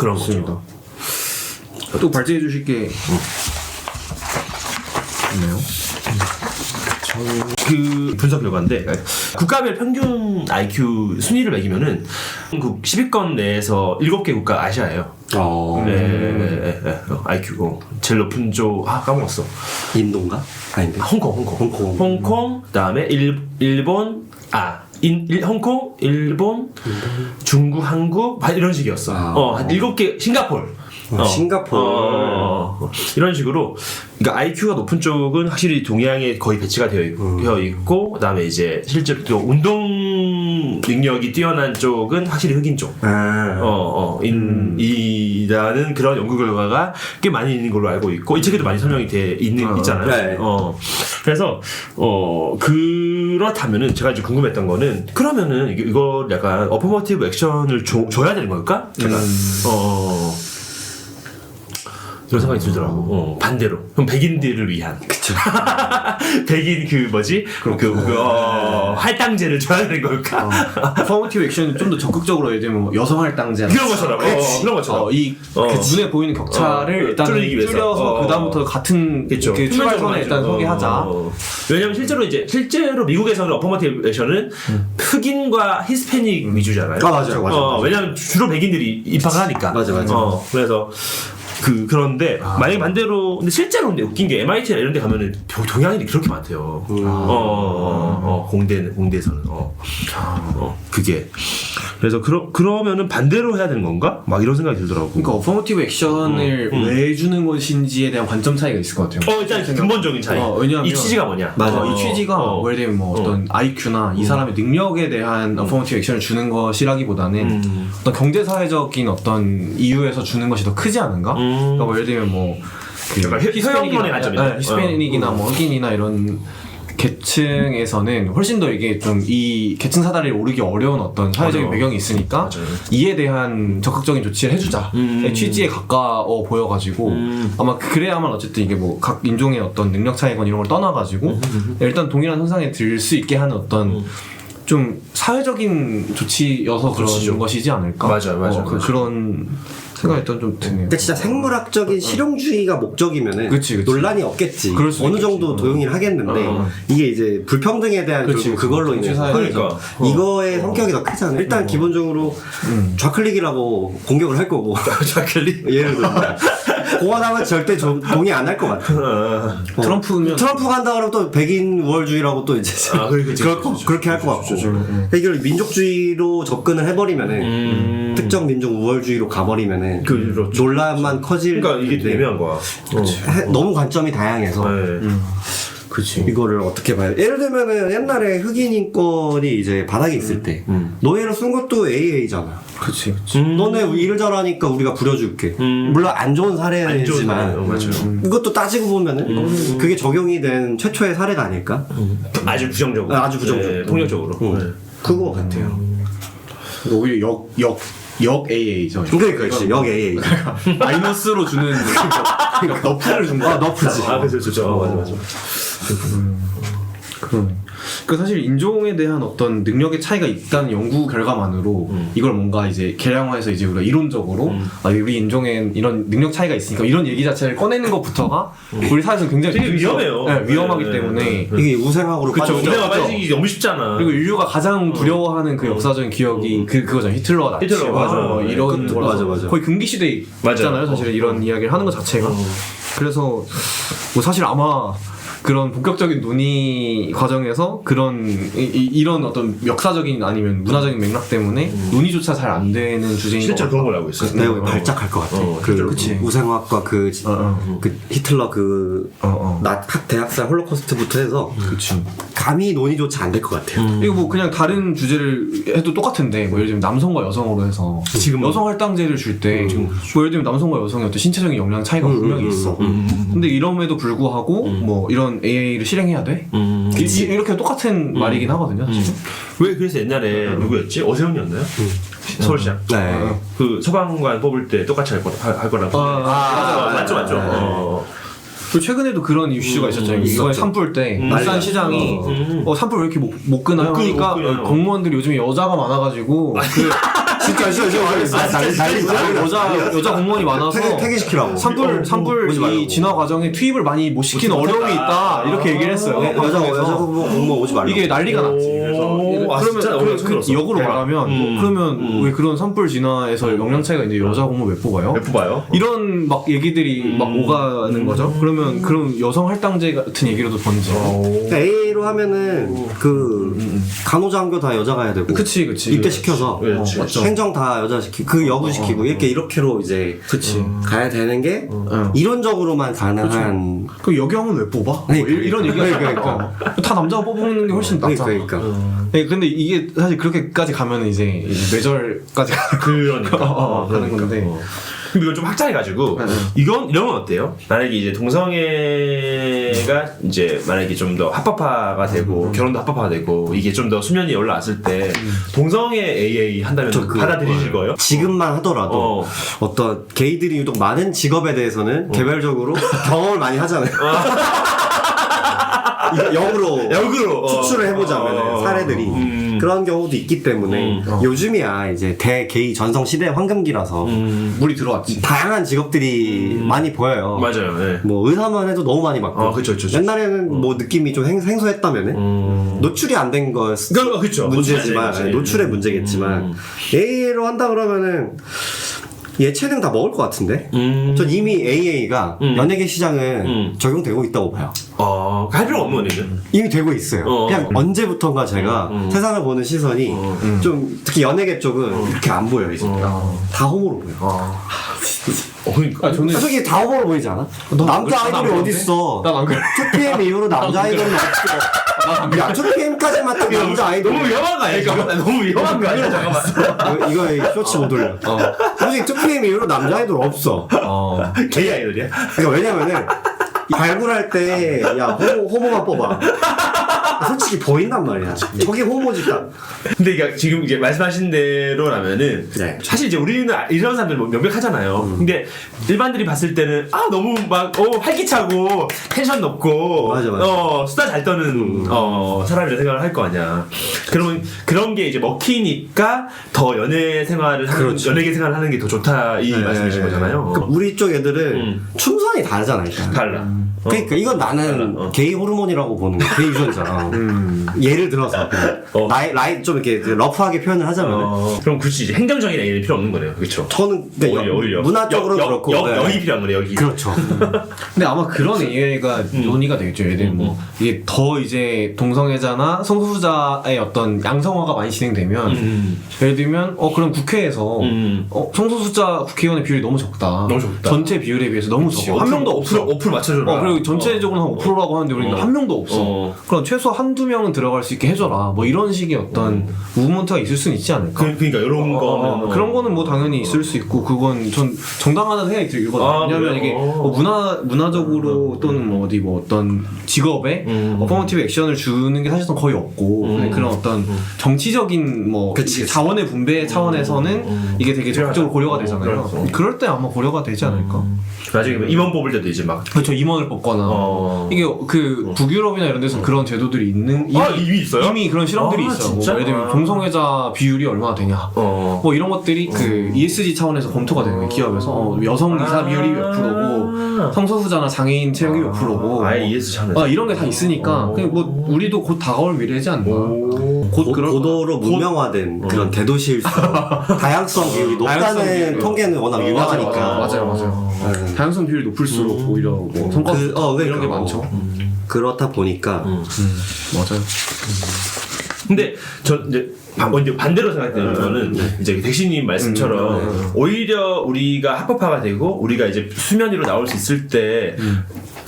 그런 거죠. 또 발제해 주실 게 있나요? 그 분석 결과인데 국가별 평균 IQ 순위를 매기면은 그 10위권 내에서 7개 국가 아시아예요. IQ 제일 높은 쪽 까먹었어. 인도인가? 아닌데. 홍콩 그다음에 일본 홍콩, 일본, 중국, 한국 이런 식이었어. 한 7개 싱가포르. 싱가포르. 이런 식으로 그러니까 IQ가 높은 쪽은 확실히 동양에 거의 배치가 되어 있고 그다음에 이제 실제로 또 운동 능력이 뛰어난 쪽은 확실히 흑인 쪽. 이라는 그런 연구 결과가 꽤 많이 있는 걸로 알고 있고 이 책에도 많이 설명이 있잖아요. 네. 그래서 그렇다면은 제가 이제 궁금했던 거는 그러면은 이걸 약간 어퍼머티브 액션을 줘야 되는 걸까? 제가 그런 생각이 들더라고. 반대로. 그럼 백인들을 위한. 그쵸. 백인 할당제를 줘야 되는 걸까? 퍼포머티브 액션이 좀 더 적극적으로 예를 들면 여성 할당제 그런 것처럼. 그런 것처럼. 눈에 보이는 격차를 일단 줄여서 그다음부터 같은 그 출발선에 일단 소개하자. 왜냐면 실제로 미국에서는 어퍼머티브 액션은 흑인과 히스패닉 위주잖아요. 맞아요. 왜냐면 주로 백인들이 입학을 하니까. 맞아. 그래서 그런데 만약에 반대로 근데 실제로 근데 웃긴 게 MIT나 이런 데 가면은 동양인이 그렇게 많대요. 공대에서는 그게 그래서 그러면은 반대로 해야 되는 건가? 막 이런 생각이 들더라고. 그러니까 어퍼머티브 액션을 왜 주는 것인지에 대한 관점 차이가 있을 것 같아요. 일단 근본적인 차이. 왜냐하면 이 취지가 뭐냐? 이 취지가 예를 들면 어떤 IQ나 이 사람의 능력에 대한 어퍼머티브 액션을 주는 것이라기보다는 어떤 경제사회적인 어떤 이유에서 주는 것이 더 크지 않은가? 그러니까 예를 들면 히스패닉이나 흑인이나 이런 계층에서는 훨씬 더 이게 좀 이 계층 사다리를 오르기 어려운 어떤 사회적인 배경이 있으니까 이에 대한 적극적인 조치를 해주자의 취지에 가까워 보여가지고 아마 그래야만 어쨌든 이게 각 인종의 어떤 능력 차이건 이런 걸 떠나가지고 일단 동일한 선상에 들 수 있게 하는 어떤 좀 사회적인 조치여서 그런 것이지 않을까? 맞아요. 그런 생각이 좀 드네요. 근데 진짜 생물학적인 실용주의가 목적이면은 그치. 논란이 없겠지. 어느 정도 도용을 하겠는데 이게 이제 불평등에 대한 그걸로 인해서 그러니까. 이거의 성격이 더 크잖아. 일단 기본적으로 좌클릭이라고 공격을 할 거고. 좌클릭? 예를 들면 공화당은 절대 동의 안 할 것 같아. 트럼프 간다 그러면 또 백인 우월주의라고 또 이제 그렇게 할 것 같고. 이걸 민족주의로 접근을 해버리면은 특정 민족 우월주의로 가버리면은 논란만 커질. 그러니까 이게 애매한 거야. 너무 관점이 다양해서. 그치. 이거를 어떻게 봐요? 예를 들면은 옛날에 흑인 인권이 이제 바닥에 있을 때 노예로 쓴 것도 AA잖아. 그치. 너네 일을 잘하니까 우리가 부려줄게. 물론 안 좋은 사례지만 이것도 따지고 보면은 그게 적용이 된 최초의 사례가 아닐까? 아주 부정적으로. 폭력적으로. 그거 같아요. 오히려 역 AA죠. 그렇지. 역 AA. 마이너스로 주는 그러니까 너프를 준 거야. 너프지. 그렇죠. 맞아. 그 사실 인종에 대한 어떤 능력의 차이가 있다는 연구 결과만으로 이걸 뭔가 이제 계량화해서 이제 우리가 이론적으로 우리 인종엔 이런 능력 차이가 있으니까 이런 얘기 자체를 꺼내는 것부터가 우리 사회에서 굉장히 되게 위험해요. 위험하기 때문에 이게 우생학으로 우생학 빠지기 너무 쉽잖아. 그리고 인류가 가장 두려워하는 그 역사적인 기억이 그거잖아. 히틀러와 나치와 이런 맞아. 거의 금기 시대에 있잖아요. 사실은 이런 이야기를 하는 것 자체가. 그래서 사실 아마 그런 본격적인 논의 과정에서 그런 이런 어떤 역사적인 아니면 문화적인 맥락 때문에 논의조차 잘 안 되는 주제인 실제로 그런 걸 알고 있어요. 내가 발작할 것 같아. 그치. 우생학과 그 히틀러 대학살 홀로코스트부터 해서 감히 논의조차 안 될 것 같아요. 이거 그냥 다른 주제를 해도 똑같은데 예를 들면 남성과 여성으로 해서 지금 여성 할당제를 줄 때 예를 들면 남성과 여성의 어떤 신체적인 영향 차이가 분명히 있어. 근데 이럼에도 불구하고 이런 AA를 실행해야 돼? 이렇게 똑같은 말이긴 하거든요, 사실. 왜 그래서 옛날에 누구였지? 오세훈이었나요? 서울시장. 그 소방관 뽑을 때 똑같이 할 거라고. 맞죠. 그리고 최근에도 그런 이슈가 있었잖아요. 이번에 산불 때 울산시장이 산불 왜 이렇게 못 끄나요? 그러니까 공무원들이 요즘에 여자가 많아가지고 진짜 여자 공무원이 많아서 퇴계시키라고. 산불 오지 말라고. 이 진화 과정에 투입을 많이 못 시키는 어려움이 있다 이렇게 얘기를 했어요. 여자 공무원 오지 말라고. 이게 난리가 났지. 그래서 역으로 말하면 그러면 왜 그런 산불 진화에서 역량 차이가 있는데 여자 공무원 왜 뽑아요? 왜 뽑아요? 이런 막 얘기들이 막 오가는 거죠. 그러면 그럼 여성 할당제 같은 얘기로도 번지. A로 하면은 그 간호장교 다 여자가 해야 되고. 그치. 입대 시켜서 그치. 행정 다 여자 시키고 그 여부 시키고 이렇게로 이제 가야 되는 게 이론적으로만 가능한. 그 여경은 왜 뽑아? 네, 뭐 이런 얘기가 그러니까. 다 남자가 뽑는 게 훨씬 낫잖아. 그러니까. 네, 근데 이게 사실 그렇게까지 가면 이제 뇌절까지 그러니까 가는 건데. 근데 이걸 좀 확장해가지고 이런 건 어때요? 만약에 이제 동성애가 이제 만약에 좀 더 합법화가 되고 결혼도 합법화가 되고 이게 좀 더 수면이 올라왔을 때 동성애 AA 한다면 받아들이실 거예요? 지금만 하더라도 어떤 게이들이 유독 많은 직업에 대해서는 개별적으로 경험을 많이 하잖아요. 역으로 추출을 해보자면 사례들이 그런 경우도 있기 때문에 요즘이야 이제 대게이 전성 시대 황금기라서 물이 들어왔지. 다양한 직업들이 많이 보여요. 맞아요. 네. 뭐 의사만 해도 너무 많이 받고. 그쵸. 옛날에는 뭐 느낌이 좀 생소했다면은 노출이 안 된 거 그쵸. 문제지만 노출의 문제겠지만 A로 한다 그러면은 예체능 다 먹을 것 같은데? 전 이미 AA가 연예계 시장은 적용되고 있다고 봐요. 할 필요 없는 거네요. 이미 되고 있어요. 그냥 언제부턴가 제가 세상을 보는 시선이 좀 특히 연예계 쪽은 이렇게 안 보여요. 이제 다 호모로 보여. 그러니까 저는 솔직히 다 호모로 보이지 않아? 남자 아이돌이 어딨어? 난 안 그래. 2PM 이후로 남자 아이돌은 없어. 야 2PM까지만 딱 남자 아이돌. 너무 위험한 거 아니야? 너무 위험한 거 아니야? 잠깐만. 이거 쇼츠 못 올려. 솔직히 2PM 이후로 남자 아이돌 없어. 게이 아이돌이야? 그러니까 왜냐면은 발굴할 때 야 호모만 뽑아. 솔직히 보인단 말이야. 저기 호모지 딱. 근데 그러니까 지금 이제 말씀하신 대로라면은 네. 사실 이제 우리는 이런 사람들 뭐 명백하잖아요. 근데 일반들이 봤을 때는 너무 막 활기차고 텐션 높고 맞아. 수다 잘 떠는 사람이라 생각을 할 거 아니야. 그러면 그런 게 이제 먹히니까 더 연애 생활을 하는 연예계 생활을 하는 게 더 좋다 이 말씀이신 거잖아요. 그러니까 우리 쪽 애들은 충선이 다르잖아 일단. 달라. 그러니까 이건 나는 게이 호르몬이라고 보는 거야. 게이 유전자. 예를 들어서 나이 좀 이렇게 러프하게 표현을 하자면 그럼 굳이 이제 행정적인 A는 필요 없는 거네요. 그렇죠? 저는 오히려 문화적으로 그렇고 여기 필요한 거네. 여기. 그렇죠. 근데 아마 그런 얘기가 논의가 되겠죠. 예를 들면 뭐 이게 더 이제 동성애자나 성소수자의 어떤 양성화가 많이 진행되면 예를 들면 그럼 국회에서 성소수자 국회의원의 비율이 너무 적다. 전체 비율에 비해서 너무 적어. 한 명도 없어. 5% 맞춰줘라. 그리고 전체적으로 한 5%라고 하는데 우리는 한 명도 없어. 그럼 최소 한두 명은 들어갈 수 있게 해줘라. 뭐 이런 식의 어떤 무브먼트가 있을 수는 있지 않을까? 그러니까 이런 거 그런 거는 뭐 당연히 있을 수 있고 그건 전 정당하다는 생각이 들거든요. 왜냐하면 이게 문화적으로 또는 뭐 어디 뭐 어떤 직업에 어퍼머티브 액션을 주는 게 사실상 거의 없고 그런 어떤 정치적인 뭐 자원의 분배 차원에서는 이게 되게 적극적으로 고려가 되잖아요. 그럴 때 아마 고려가 되지 않을까? 나중에 임원 뽑을 때도 이제 막 그렇죠. 임원을 뽑거나 이게 그 북유럽이나 이런 데서 그런 제도들이 있는 이미 있어요? 이미 그런 실험들이 있어요. 뭐 예를 들면 동성애자 비율이 얼마나 되냐 뭐 이런 것들이 그 ESG 차원에서 검토가 되는 거예요. 기업에서 여성 이사 비율이 몇 프로고 성소수자나 장애인 채용이 몇 프로고 아예 ESG 차원에서 이런 게 다 있으니까 그냥 뭐 우리도 곧 다가올 미래지 않나. 고도로 문명화된 그런 대도시일수 다양성 비율이 높다는 통계는 워낙 유명하니까. 맞아요. 다양성 비율이 높을수록 오히려 뭐 성과 이런 게 많죠. 그렇다 보니까 맞아요. 근데 저 이제 반대로 생각되는 거는 이제 덱시님 말씀처럼 오히려 우리가 합법화가 되고 우리가 이제 수면 위로 나올 수 있을 때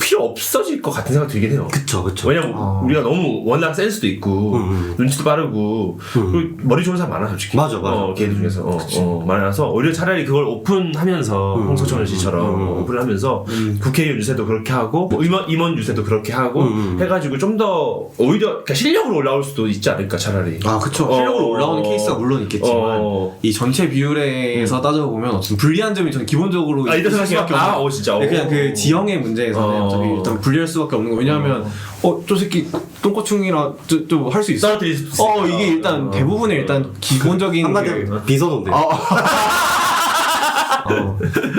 필요 없어질 것 같은 생각 들긴 해요. 그쵸. 왜냐면 우리가 너무 워낙 센스도 있고 눈치도 빠르고 그리고 머리 좋은 사람 많아 솔직히. 맞아. 걔들 중에서 많아서 오히려 차라리 그걸 오픈하면서 홍석천 씨처럼 오픈하면서 국회의원 유세도 그렇게 하고 뭐 임원 유세도 그렇게 하고 해가지고 좀 더 오히려 그러니까 실력으로 올라올 수도 있지 않을까 차라리. 그쵸. 실력으로 올라오는 케이스가 물론 있겠지만 이 전체 비율에서 따져보면 어떤 불리한 점이 저는 기본적으로 이런 생각이 진짜. 그냥 그 지형의 문제에서는 일단 분리할 수밖에 없는 거. 왜냐하면 저 새끼 똥꼬충이라 좀 할 수 있어. 떨어뜨릴 수 있으니까. 이게 일단 대부분의 일단 기본적인 한마디로 비선호인데.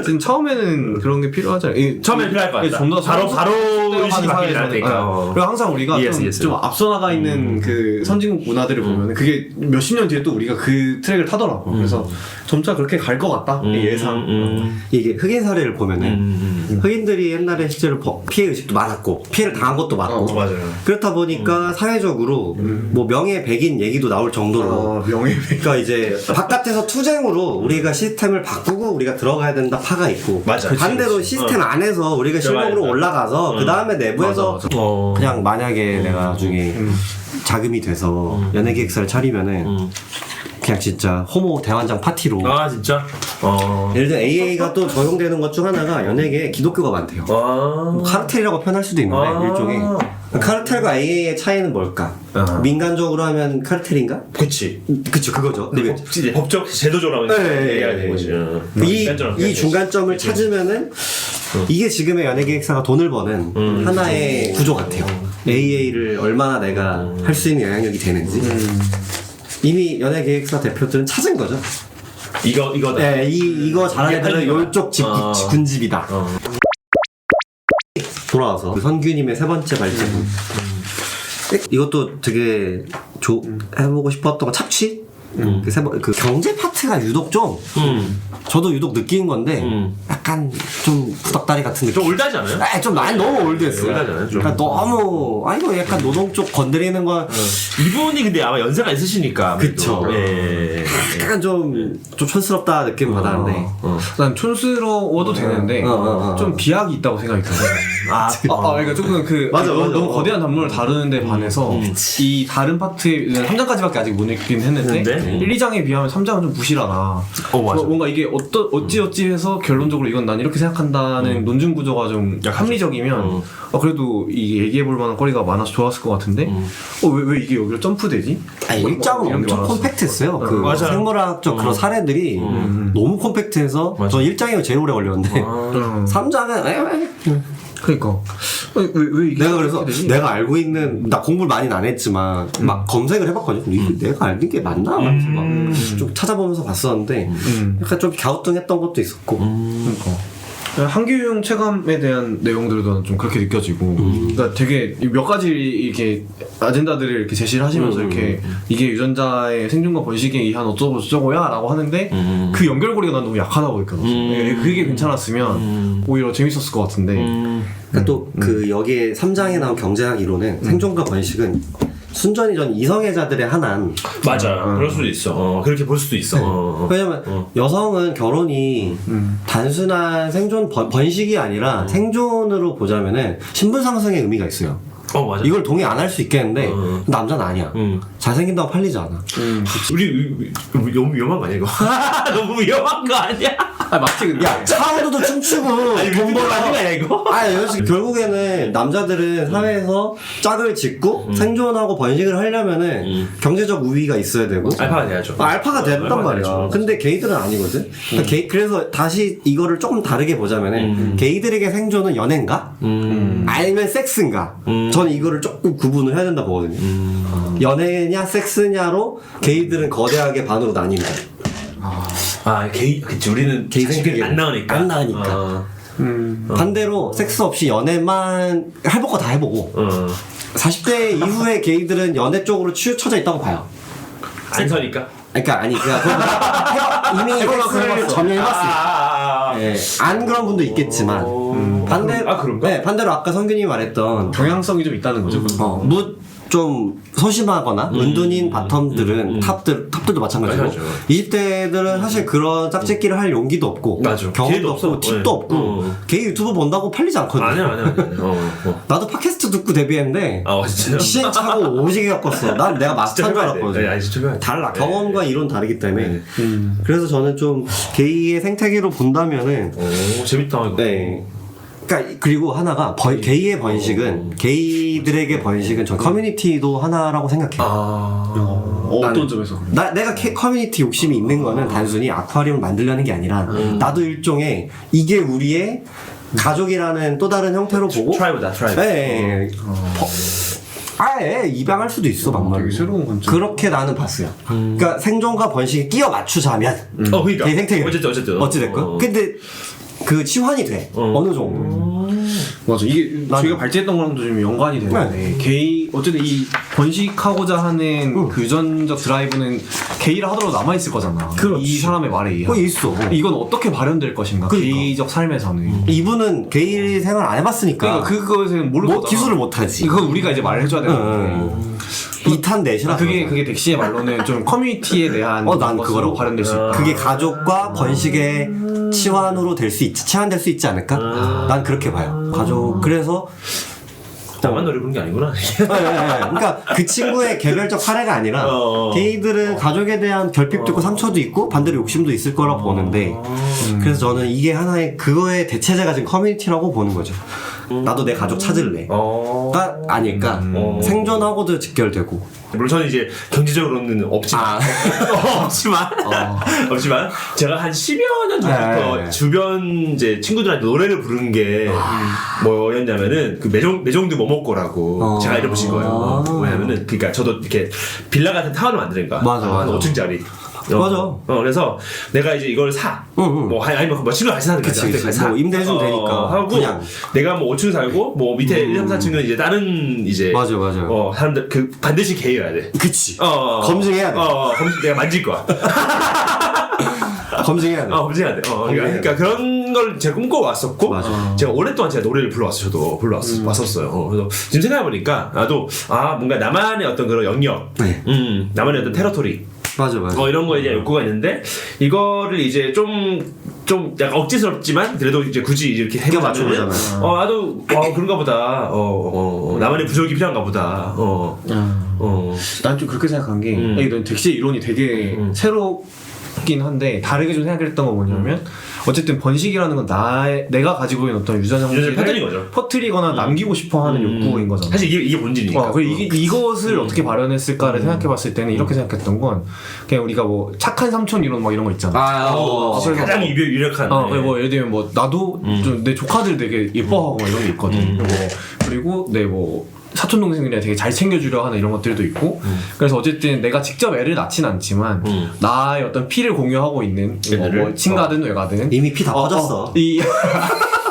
지금 처음에는 그런 게 필요하잖아요. 처음에 필요할 것 같다. 좀더 바로 의식이 바뀌지 않으니까. 그리고 항상 우리가 좀 앞서 나가 있는 그 선진국 문화들을 보면 그게 몇십 년 뒤에 또 우리가 그 트랙을 타더라고. 그래서 점차 그렇게 갈 것 같다. 예상. 이게 흑인 사례를 보면은 흑인들이 옛날에 실제로 피해 의식도 많았고 피해를 당한 것도 많고 맞아요. 그렇다 보니까 사회적으로 뭐 명예 백인 얘기도 나올 정도로 그러니까 이제 바깥에서 투쟁으로 우리가 시스템을 바꾸고 우리가 들어가야 된다 파가 있고 맞아. 반대로 시스템 안에서 우리가 실력으로 올라가서 그 다음에 내부에서 맞아. 그냥 만약에 내가 나중에 자금이 돼서 연예기획사를 차리면은 그냥 진짜 호모 대환장 파티로 아 진짜? 예를 들어 AA가 또 적용되는 것 중 하나가 연예계에 기독교가 많대요. 뭐 카르텔이라고 표현할 수도 있는데 일종의 카르텔과 AA의 차이는 뭘까? 민간적으로 하면 카르텔인가? 그치. 그쵸 그거죠. 근데 이제 법적 제도적으로 얘기해야 되는 거지. 이 중간점을 찾으면은 이게 지금의 연예기획사가 돈을 버는 하나의 구조 같아요. AA를 얼마나 내가 할 수 있는 영향력이 되는지 이미 연예기획사 대표들은 찾은 거죠. 이거다. 네, 이거 잘하는 애들은 요쪽 군집이다. 돌아와서 그 선규님의 세 번째 발제품. 이것도 되게 해보고 싶었던 건 착취? 그 경제 파트가 유독 좀 저도 유독 느낀 건데 약간 좀 구닥다리 같은 느낌. 좀 올드하지 않아요? 좀 많이 너무 올드했어요. 올드하잖아요, 좀. 그러니까 너무 이거 약간 노동 쪽 건드리는 건 이분이 근데 아마 연세가 있으시니까. 그쵸. 예. 약간 좀 촌스럽다 느낌 받았는데. 난 촌스러워도 되는데 좀 비약이 있다고 생각이 들어요. 그러니까 조금 맞아. 너무 거대한 단물을 다루는데 반해서 이 다른 파트에 3장까지밖에 아직 못 읽긴 했는데 1, 2장에 비하면 3장은 좀 부실하다. 맞아. 뭔가 이게 어찌 해서 결론적으로 이건 난 이렇게 생각한다는 논증 구조가 좀 합리적이면 그래도 이게 얘기해볼 만한 거리가 많아서 좋았을 것 같은데 왜 이게 여기로 점프되지? 일장은 엄청 콤팩트했어요. 그 생물학적 그런 사례들이 너무 콤팩트해서 저 1장이 제일 오래 걸렸는데 3장은 그러니까 왜 이게 내가 그래서 되지? 내가 알고 있는 나 공부를 많이는 안 했지만 막 검색을 해봤거든요. 이게 내가 알는 게 맞나? 좀 찾아보면서 봤었는데 약간 좀 갸우뚱했던 것도 있었고. 그러니까 한규용 체감에 대한 내용들도 좀 그렇게 느껴지고, 그러니까 되게 몇 가지 이렇게 아젠다들을 이렇게 제시를 하시면서 이렇게 이게 유전자의 생존과 번식에 의한 어쩌고 저쩌고야라고 하는데 그 연결고리가 난 너무 약하다고 느껴졌어. 그게 괜찮았으면 오히려 재밌었을 것 같은데. 그러니까 또 그 여기에 3장에 나온 경제학 이론은 생존과 번식은 순전히 전 이성애자들의 하나는 맞아. 그럴 수도 있어. 그렇게 볼 수도 있어. 왜냐면 여성은 결혼이 단순한 생존 번식이 아니라 생존으로 보자면은 신분 상승의 의미가 있어요. 맞아. 이걸 동의 안 할 수 있겠는데 남자는 아니야. 잘생긴다고 팔리지 않아. 우리 너무 위험한 거 아니야 이거? 너무 위험한 거 아니야? 맞지 근데. 야 차우도도 춤추고 돈 벌어 하는 거 아니야 이거? 결국에는 남자들은 사회에서 짝을 짓고 생존하고 번식을 하려면은 경제적 우위가 있어야 되고 알파가 돼야죠. 알파가 된단 말이야. 돼야죠. 근데 게이들은 아니거든. 그러니까 그래서 다시 이거를 조금 다르게 보자면은 게이들에게 생존은 연애인가? 아니면 섹스인가? 저는 이거를 조금 구분을 해야 된다 보거든요. 연애냐 섹스냐로 게이들은 거대하게 반으로 나뉩니다. 게이, 그치. 우리는 게이 자식이 안 나으니까. 반대로 섹스 없이 연애만 해볼 거 다 해보고 40대 이후에 게이들은 연애 쪽으로 치우쳐져 있다고 봐요. 안 서니까? 그러니까 이미 섹스를 점유해봤으니까 안 그런 분도 있겠지만 반대로 아까 성균이 말했던 경향성이 좀 있다는 거죠. 좀 소심하거나 은둔인 바텀들은 탑들도 마찬가지고 20대들은 사실 그런 짝짓기를 할 용기도 없고 경험도 없고 팁도 없고 게이 유튜브 본다고 팔리지 않거든. 아니야. 나도 팟캐스트 듣고 데뷔했는데 시행착오 오지게 겪었어. 난 내가 마스터인 줄 알았거든. 달라. 경험과 이론 다르기 때문에. 그래서 저는 좀 게이의 생태계로 본다면은 재밌다 이거. 네. 그러니까 그리고 하나가 게이의 번식은 게이들에게 번식은 전 커뮤니티도 하나라고 생각해요. 어떤 점에서 그래? 내가 커뮤니티 욕심이 있는 거는 단순히 아쿠아리움을 만들려는 게 아니라 나도 일종의 이게 우리의 가족이라는 또 다른 형태로 보고 트라이브다 트라이브. 네. 아예 입양할 수도 있어 막말로. 되게 새로운 관점. 그렇게 나는 봤어요. 그러니까 생존과 번식에 끼워 맞추자면 그러니까 개 생태계 어쨌든. 근데 그 치환이 돼 어느 정도. 맞아. 이게 저희가 발제했던 거랑도 좀 연관이 되는데 게이 어쨌든 이 번식하고자 하는 그 유전적 드라이브는 게이를 하더라도 남아 있을 거잖아. 그렇지. 이 사람의 말에 의하면. 그거 있어. 이건 어떻게 발현될 것인가? 그러니까. 게이적 삶에서는. 이분은 게이 생활 안 해봤으니까 그러니까 그것은 모를 거잖아. 기술을 못 하지. 그건 우리가 이제 말을 해줘야 되는 건데. 2탄 넷이라 그게 덱시의 말로는 좀 커뮤니티에 대한 난 것으로 그거라고 발현될 수 있다. 그게 가족과 번식의 치환으로 될 수 있지, 치환될 수 있지 않을까? 난 그렇게 봐요. 가족. 그래서 나만 노래 부르는 게 아니구나. 그러니까 그 친구의 개별적 사례가 아니라 게이들은 가족에 대한 결핍도 있고 상처도 있고 반대로 욕심도 있을 거라고 보는데 그래서 저는 이게 하나의 그거의 대체제가 지금 커뮤니티라고 보는 거죠. 나도 내 가족 찾을래. 가 아닐까. 생존하고도 직결되고. 물론 저는 이제 경제적으로는 없지만 없지만 제가 한 10여 년 전부터 주변 이제 친구들한테 노래를 부르는 게 뭐였냐면은 그 매종도 뭐먹고라고 제가 이름 붙인 거예요. 왜냐면은 그러니까 저도 이렇게 빌라 같은 타워를 만드는 거야. 맞아. 한 5층짜리. 맞아. 그래서 내가 이제 이걸 뭐 아니면 뭐 친구랑 같이 사는 거지. 그치. 뭐 임대해주면 되니까. 하고 그냥. 내가 뭐 5층 살고 뭐 밑에 1, 3, 4층은 이제 다른 이제 맞아. 사람들 그 반드시 게이여야 돼. 그치. 검증해야 돼. 검증 내가 만질 거야. 검증해야 돼. 검증해야 돼. 그러니까 그런 걸 제가 꿈꿔왔었고, 맞아. 제가 오랫동안 제가 노래를 불러왔어요. 저도 불러왔었어요. 그래서 지금 생각해보니까 나도 뭔가 나만의 어떤 그런 영역, 네. 나만의 어떤 테러토리, 맞아. 이런 거에 대한 욕구가 있는데 이거를 이제 좀 약간 억지스럽지만 그래도 이제 굳이 이렇게 해보자면 나도 그런가 보다. 나만의 부족이 필요한가 보다. 난 좀 그렇게 생각한 게 이런 덱시의 이론이 되게 새롭긴 한데 다르게 좀 생각했던 건 뭐냐면 어쨌든 번식이라는 건 내가 가지고 있는 어떤 유전자를 퍼뜨리거나 남기고 싶어하는 욕구인 거잖아. 사실 이게 본질이니까. 이것을 어떻게 발현했을까를 생각해봤을 때는 이렇게 생각했던 건 그냥 우리가 뭐 착한 삼촌 이론 막 이런 거 있잖아. 가장 유력한. 뭐 예를 들면 뭐 나도 좀 내 조카들 되게 예뻐하고 막 이런 게 있거든. 그리고 내 뭐 사촌 동생들이 되게 잘 챙겨주려 하는 이런 것들도 있고 그래서 어쨌든 내가 직접 애를 낳진 않지만 나의 어떤 피를 공유하고 있는 뭐 친가든 외가든 이미 피 다 퍼졌어.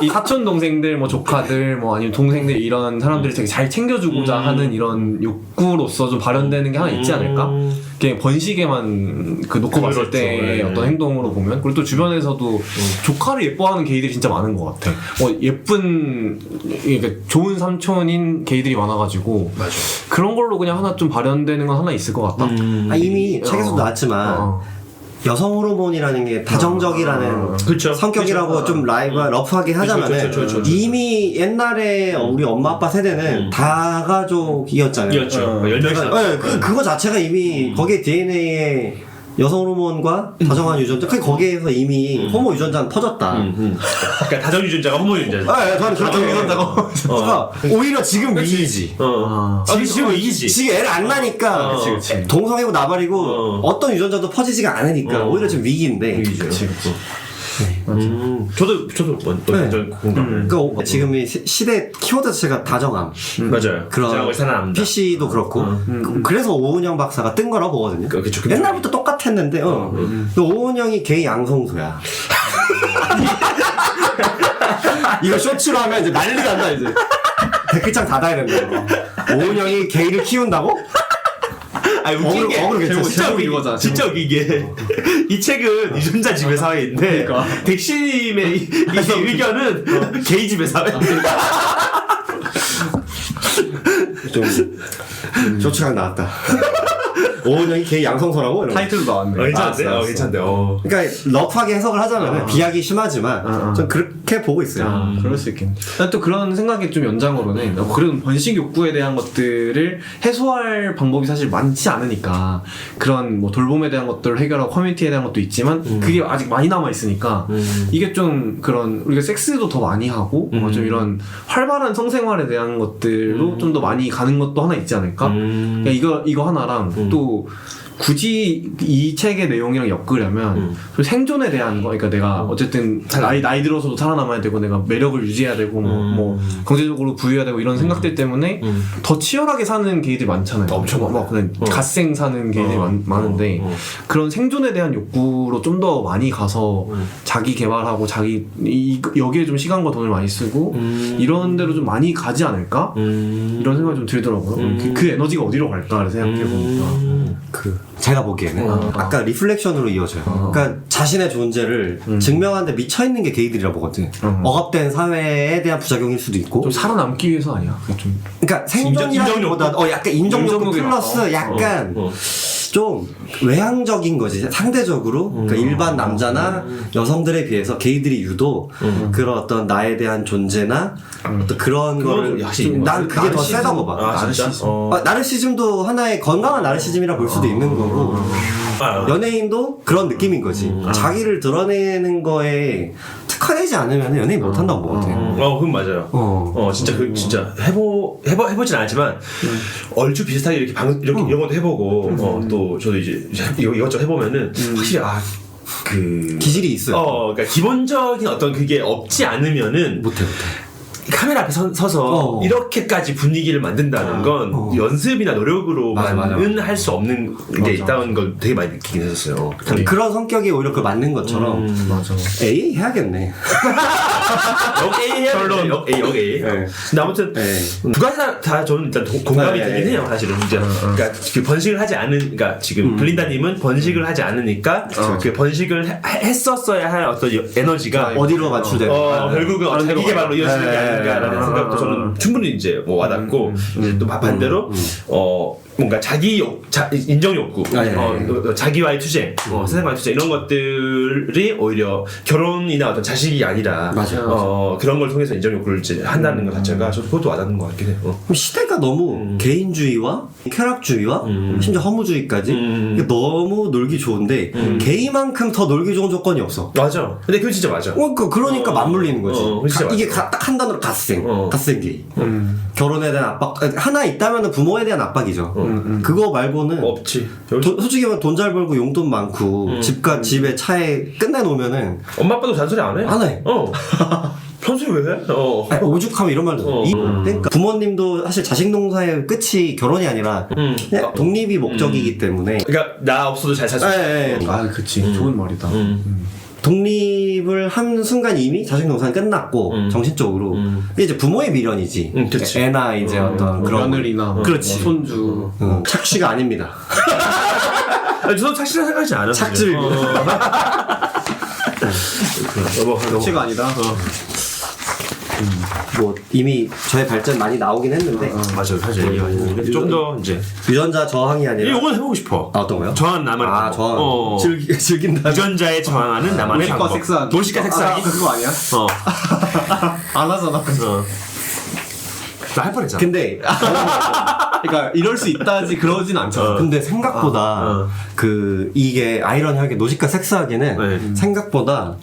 이 사촌 동생들 뭐 조카들 뭐 아니면 동생들 이런 사람들이 되게 잘 챙겨주고자 하는 이런 욕구로서 좀 발현되는 게 하나 있지 않을까? 그냥 번식에만 놓고 봤을 때의 어떤 행동으로 보면 그리고 또 주변에서도 조카를 예뻐하는 게이들이 진짜 많은 것 같아. 예쁜 그러니까 좋은 삼촌인 게이들이 많아가지고 맞아. 그런 걸로 그냥 하나 좀 발현되는 건 하나 있을 것 같다. 이미 책에서도 나왔지만 여성 호르몬이라는 게 다정적이라는 성격이라고 좀 러프하게 하자면은 이미 옛날에 우리 엄마 아빠 세대는 다가족이었잖아요. 그거 자체가 이미 거기에 DNA에 여성 호르몬과 다정한 유전자, 거기에서 이미 호모 유전자는 터졌다. 그러니까 다정 유전자가 호모 유전자. 저는 다정 유전자가. 그러니까 오히려 지금 위기지. 지금 위기지. 지금 애를 안 낳으니까 동성애고 나발이고 어떤 유전자도 퍼지지가 않으니까 오히려 지금 위기인데. 그치. 저도 완전 공감을. 그러니까 지금 이 시대 키워드 자체가 다정함. 맞아요. 그런 PC도 그렇고. 그래서 오은영 박사가 뜬 거라고 보거든요. 옛날부터 똑같았는데, 오은영이 게이 양성소야. 이거 쇼츠로 하면 이제 난리 난다 이제. 댓글창 닫아야 된다. 오은영이 게이를 키운다고? 웃긴 게 진짜 웃긴 게 이 책은 유전자 지배 사회인데 덱시님의 이 의견은 게이 지배 사회. 좀 쇼츠가 나왔다. 오은영이 게이 양성소라고? 타이틀도 나왔네. 괜찮대. 그러니까 러프하게 해석을 하자면 비약이 심하지만 좀 그렇게 보고 있어요. 그럴 수 있겠네. 난 또 그런 생각의 좀 연장으로는 그런 번식 욕구에 대한 것들을 해소할 방법이 사실 많지 않으니까 그런 뭐 돌봄에 대한 것들을 해결하고 커뮤니티에 대한 것도 있지만 그게 아직 많이 남아 있으니까 이게 좀 그런 우리가 섹스도 더 많이 하고 좀 이런 활발한 성생활에 대한 것들로 좀 더 많이 가는 것도 하나 있지 않을까? 그러니까 이거 하나랑 또 굳이 이 책의 내용이랑 엮으려면 생존에 대한 거, 그러니까 내가 어쨌든 나이 들어서도 살아남아야 되고 내가 매력을 유지해야 되고 뭐 경제적으로 부유해야 되고 이런 생각들 때문에 더 치열하게 사는 게이들이 많잖아요. 엄청 막 그냥 갓생 사는 게이들이 많은데 그런 생존에 대한 욕구로 좀 더 많이 가서 자기 개발하고 여기에 좀 시간과 돈을 많이 쓰고 이런 데로 좀 많이 가지 않을까? 이런 생각이 좀 들더라고요. 그 에너지가 어디로 갈까를 생각해 보니까. 제가 보기에는 아까 리플렉션으로 이어져요. 그러니까 자신의 존재를 증명하는데 미쳐있는 게 게이들이라 보거든. 억압된 사회에 대한 부작용일 수도 있고 좀 살아남기 위해서 아니야? 좀 그러니까 생존이라기보다 약간 인정욕구 플러스 약간 좀 외향적인 거지 상대적으로. 그러니까 일반 남자나 여성들에 비해서 게이들이 유독 그런 어떤 나에 대한 존재나 어떤 그런 거를 난 그게 더 세다고 봐. 나르시즘도 하나의 건강한 나르시즘이라 볼 수도 있는 거고 연예인도 그런 느낌인 거지. 자기를 드러내는 거에 특화되지 않으면 연예인 못한다고 보거든. 그건 맞아요. 진짜 진짜 해보진 않았지만 얼추 비슷하게 이렇게 이런 것도 해보고 또 저도 이제 이것저것 해보면은 확실히 그 기질이 있어요. 그러니까 기본적인 어떤 그게 없지 않으면은 못해. 카메라 앞에 서서 이렇게까지 분위기를 만든다는 건 연습이나 노력으로만은 할 수 없는 게 있다는 걸 되게 많이 느끼긴 했었어요. 그런 성격이 오히려 그 맞는 것처럼 맞아. A 해야겠네. A. 근데 아무튼 두 가지 다 저는 일단 공감이 되긴 해요. 사실은 이제 그러니까 그 번식을 하지 않은, 그러니까 지금 블린다님은 번식을 하지 않으니까 그 번식을 했었어야 할 어떤 에너지가 어디로 맞추되 결국은 자기 개발로 이어지는 게 아닌가라는 생각도 저는 충분히 이제 뭐 와닿고 이제 또 반대로 뭔가 인정 욕구, 자기와의 투쟁, 세상과의 투쟁 이런 것들이 오히려 결혼이나 어떤 자식이 아니라 그런 걸 통해서 인정 욕구를 이제 한다는 것 자체가 저도 그것도 와닿는 것 같긴 해요. 그럼 시대가 너무 개인주의와 쾌락주의와 심지어 허무주의까지 너무 놀기 좋은데 게이만큼 더 놀기 좋은 조건이 없어. 맞아. 근데 그건 진짜 맞아. 그러니까 맞물리는 거지. 이게 딱 한 단어로 갓생 게이. 결혼에 대한 압박 하나 있다면 부모에 대한 압박이죠. 그거 말고는 없지. 솔직히 말하면 돈 잘 벌고 용돈 많고 집과 집에 차에 끝내놓으면은 엄마 아빠도 잔소리 안 해? 안 해. 잔소리 왜 해? 아니, 오죽하면 이런 말도 그러니까 부모님도 사실 자식 농사의 끝이 결혼이 아니라 그냥 독립이 목적이기 때문에 그러니까 나 없어도 잘 살 수 있어. 그치. 좋은 말이다. 독립을 한 순간 이미 자식 농사는 끝났고 정신적으로 근데 이제 부모의 미련이지. 그치. 애나 이제 어떤 그런 며느리나 그렇지. 손주 착취가 아닙니다. 저도 착취라 생각하지 않아요. 착질. 착취가 아니다. 뭐 이미 저의 발전 많이 나오긴 했는데 맞아요. 사실 좀 더 이제 유전자 저항이 아니라 이건 해보고 싶어. 어떤 거요? 저항 나만의 저항 즐긴다. 유전자에 저항하는 나만의 노식과 방법. 섹스하기. 노식과 섹스하기. 그거 아니야? 안 하잖아. 나 할 뻔했잖아. 근데 그러니까 이럴 수 있다지 그러진 않잖아. 근데 생각보다 그 이게 아이러니하게 노식과 섹스하기는 생각보다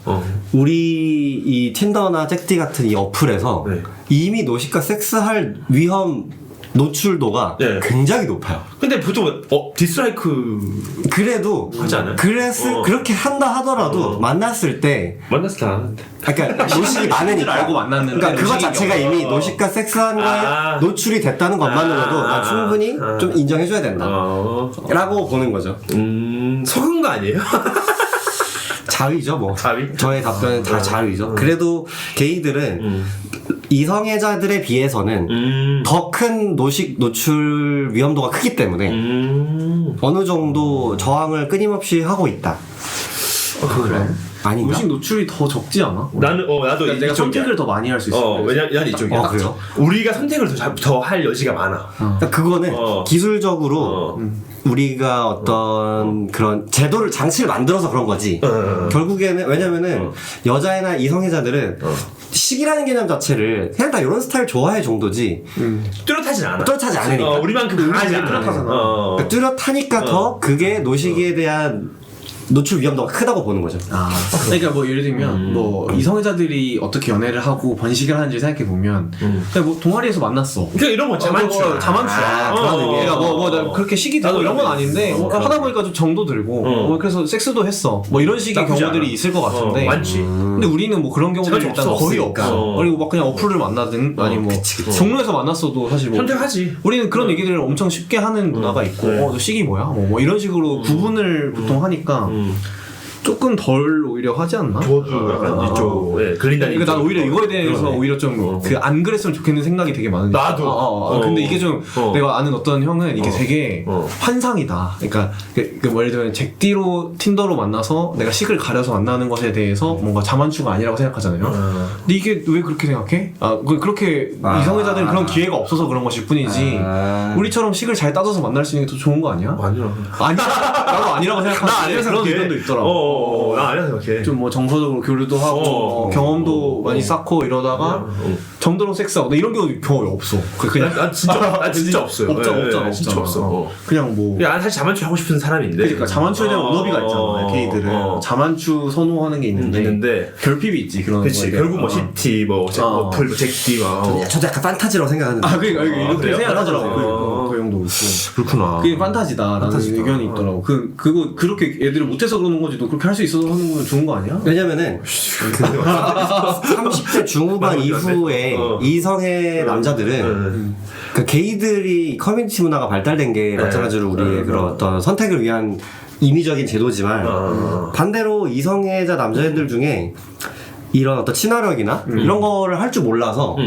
우리 이 틴더나 잭디 같은 이 어플에서 이미 노식과 섹스할 위험 노출도가 굉장히 높아요. 근데 보통 디스라이크 그래도 하지 않아요? 그렇게 한다 하더라도 만났을 때 만났을 때 안 하는데. 그러니까 노식이 많으니까 알고 만났는데 그러니까 그거 자체가 이미 노식과 섹스한 거에 노출이 됐다는 것만으로도 난 충분히 좀 인정해줘야 된다 라고 보는 거죠. 속은 거 아니에요? 자위죠 뭐. 자위? 저의 답변은 다 자위죠. 그래도 게이들은 이성애자들에 비해서는 더 큰 노식 노출 위험도가 크기 때문에 어느 정도 저항을 끊임없이 하고 있다. 그래? 아닌가? 노식 노출이 더 적지 않아? 나는 나도 그러니까 내가 선택을 더 많이 할 수 있어. 왜냐면 이쪽이야. 그래요? 우리가 선택을 더 할 여지가 많아. 그러니까 그거는 기술적으로 우리가 어떤 그런 제도를 장치를 만들어서 그런 거지. 결국에는 왜냐면은 여자애나 이성애자들은 식이라는 개념 자체를 그냥 다 이런 스타일 좋아해 정도지. 뚜렷하진 않아. 뚜렷하지 않으니까. 우리만큼 강하지 않아. 그러니까 뚜렷하니까 더 그게 노시기에 대한 노출 위험도가 크다고 보는 거죠. 그러니까 뭐 예를 들면 뭐 이성애자들이 어떻게 연애를 하고 번식을 하는지 생각해 보면 그냥 뭐 동아리에서 만났어. 그러니까 이런 거 자만추. 자만추야. 그런 의미에서. 그러니까 나 그렇게 시기 되고 이런 건 아닌데 하다 보니까 좀 정도 들고 뭐 그래서 섹스도 했어. 뭐 이런 식의 경우들이 않아. 있을 것 같은데. 많지. 근데 우리는 뭐 그런 경우들이 일단 거의 없어. 그리고 막 그냥 어플을 만나든 아니면 뭐 종로에서 만났어도 사실 뭐 선택하지. 우리는 그런 얘기들을 엄청 쉽게 하는 문화가 있고 너 시기 뭐야? 뭐 이런 식으로 구분을 보통 하니까 조금 덜 오히려 하지 않나? 저도 약간 이쪽 걸린다는. 그러니까 난 오히려 이거에 대해서 오히려 좀 그 안 그랬으면 좋겠는 생각이 되게 많은데 나도. 근데 이게 좀 내가 아는 어떤 형은 이게 되게 환상이다. 그러니까 뭐 예를 들면 잭디로 틴더로 만나서 내가 식을 가려서 만나는 것에 대해서 뭔가 자만추가 아니라고 생각하잖아요. 근데 이게 왜 그렇게 생각해? 그렇게 이성애자들은 그런 기회가 없어서 그런 것일 뿐이지 우리처럼 식을 잘 따져서 만날 수 있는 게 더 좋은 거 아니야? 아니야. 나도 아니라고 생각하는데 그런 의견도 있더라고. 난 아니야 생각해. 좀 뭐 정서적으로 교류도 하고 경험도 많이 쌓고 이러다가 정도로 섹스하고 나 이런 경우 없어. 그냥 난 진짜 없어요. 없잖아. 진짜 없어. 그냥 뭐 난 사실 자만추 하고 싶은 사람인데. 그러니까 자만추에 대한 언어비가 있잖아. 게이들은 자만추 선호하는 게 있는데 결핍이 있지 그런 그치. 거에 결국 뭐 시티 뭐 어플 뭐 잭디 막. 저도 약간 판타지라고 생각하는데. 그러니까 이렇게 그래요? 생각하더라고. 그 형도 있고. 그렇구나. 그게 판타지다라는 의견이 있더라고. 그거 그렇게 애들이 못해서 그러는 거지. 너 그렇게 할 수 있어서 하는 건 좋은 거 아니야? 왜냐면은 30대 중후반 이후에 이성의 남자들은 그 게이들이 커뮤니티 문화가 발달된 게 마찬가지로 우리의 그런 어떤 선택을 위한 임의적인 제도지만 반대로 이성애자 남자애들 중에 이런 어떤 친화력이나 이런 거를 할 줄 몰라서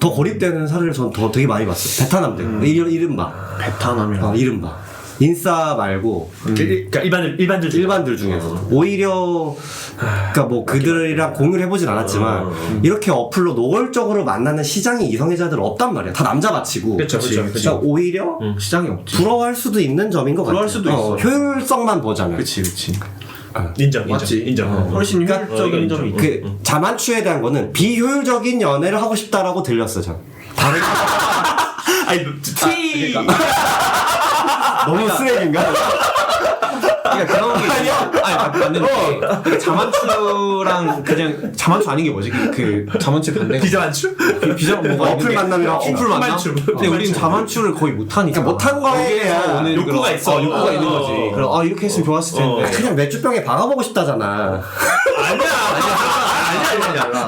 더 고립되는 사례를 전 더 되게 많이 봤어요. 베타남들. 이른바. 베타남이라. 이른바. 인싸 말고 그러니까 일반들 중에서 오히려 그러니까 뭐 그들이랑 공유를 해보진 않았지만 이렇게 어플로 노골적으로 만나는 시장이 이성애자들 없단 말이야. 다 남자 바치고. 그렇죠. 그러니까 오히려 시장이 없지. 부러워할 수도 있는 점인 것 같아. 부러워할 수도 있어. 효율성만 보자면. 그치. 인정. 훨씬 효율적인 점이 있지. 그 자만추에 대한 거는 비효율적인 연애를 하고 싶다라고 들렸어 전. 아니 티. 너무 쓰레기인가? 그러니까 그런 게 아니 맞는데 그러니까 자만추랑 그냥 자만추 아닌 게 뭐지? 그 자만추 반대 비자만추? 비자 뭐가 어플 만남이랑 어플 만남? 근데 우리는 자만추를 거의 못하니까 못한 거에 대한 오는 욕구가 있어. 욕구가 있는 거지. 그럼 이렇게 했으면 좋았을 텐데. 그냥 맥주병에 박아보고 싶다잖아.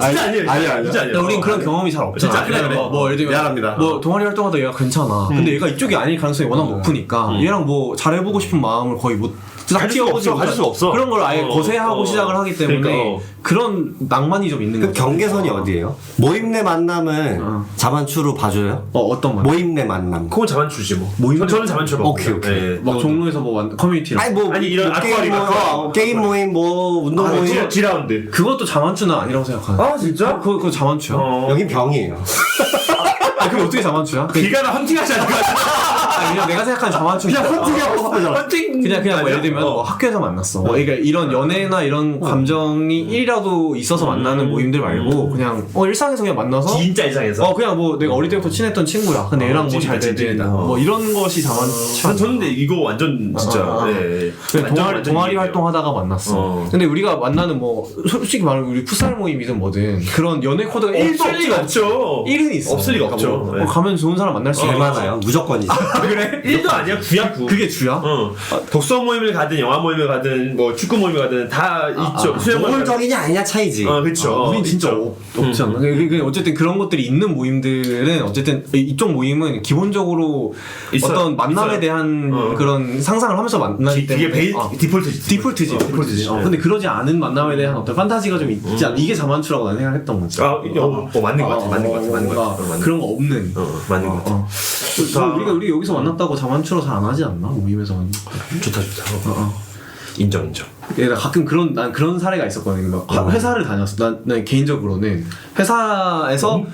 아니야. 근데 우린 그런 경험이 잘 없잖아. 진짜 그래. 뭐 예를 들면 미안합니다. 뭐 동아리 활동하다 얘가 괜찮아. 근데 얘가 이쪽이 아닐 가능성이 워낙 높으니까 얘랑 뭐 잘해보고 싶은 마음을 거의 못 가질 수 없어. 그런 걸 아예 거세하고 시작을 하기 때문에 그러니까. 그런 낭만이 좀 있는 그 거죠. 경계선이 어디예요? 모임 내 만남은 자만추로 봐줘요? 어떤 말? 모임 내 만남. 그건 자만추지 뭐. 저는 자만추 먹고. 오케이. 막 종로에서 뭐 커뮤니티랑 아니 이런 게임 모임 뭐 운동 모임 G라운드. 그것도 자만추는 아니라고 생각하는. 진짜? 그거 자만추야? 여긴 병이에요. 그럼 어떻게 자만추야? 비가 나 헌팅하지 않을까? 그냥 내가 생각하는 자만추 그냥 헌팅하고 싶어져. 그냥 뭐 예를 들면 뭐 학교에서 만났어. 그러니까 이런 연애나 이런 감정이 1이라도 있어서 만나는 모임들 말고 그냥 일상에서 그냥 만나서 진짜 일상에서. 그냥 뭐 내가 어릴 때부터 친했던 친구야. 근데 얘랑 뭐 잘 되든 뭐 이런 것이 자만추. 저는 근데 이거 완전 진짜. 동아리 활동하다가 만났어. 근데 우리가 만나는 뭐 솔직히 말하면 우리 풋살 모임이든 뭐든 그런 연애 코드가 1도 없을 리가 없죠. 1은 있어. 없을 리가 없죠. 뭐 가면 좋은 사람 만날 수 제일 있는 많아요. 무조건이지. 그래? 1도 아니야. 9야 9. 그게 주야? 독서 모임을 가든 영화 모임을 가든 뭐 축구 모임을 가든 다 있죠. 수영 모임. 노골적이냐 아니냐 차이지. 그렇죠. 우린 진짜 없지 않나? 어쨌든 그런 것들이 있는 모임들은 어쨌든 이쪽 모임은 기본적으로 어떤 만남에 대한 그런 상상을 하면서 만나기 때문에 디폴트지. 디폴트지. 근데 그러지 않은 만남에 대한 어떤 판타지가 좀 있지 않나? 이게 자만추라고 난 생각했던 거지. 맞는 것 같아. 그런 거 없는. 맞는 것 같아. 우리 여기서 만났다고 자만추로 잘 안 하지 않나? 모임에서 만났고. 좋다. 인정. 나 가끔 난 그런 사례가 있었거든. 회사를 다녔어. 난 개인적으로는 회사에서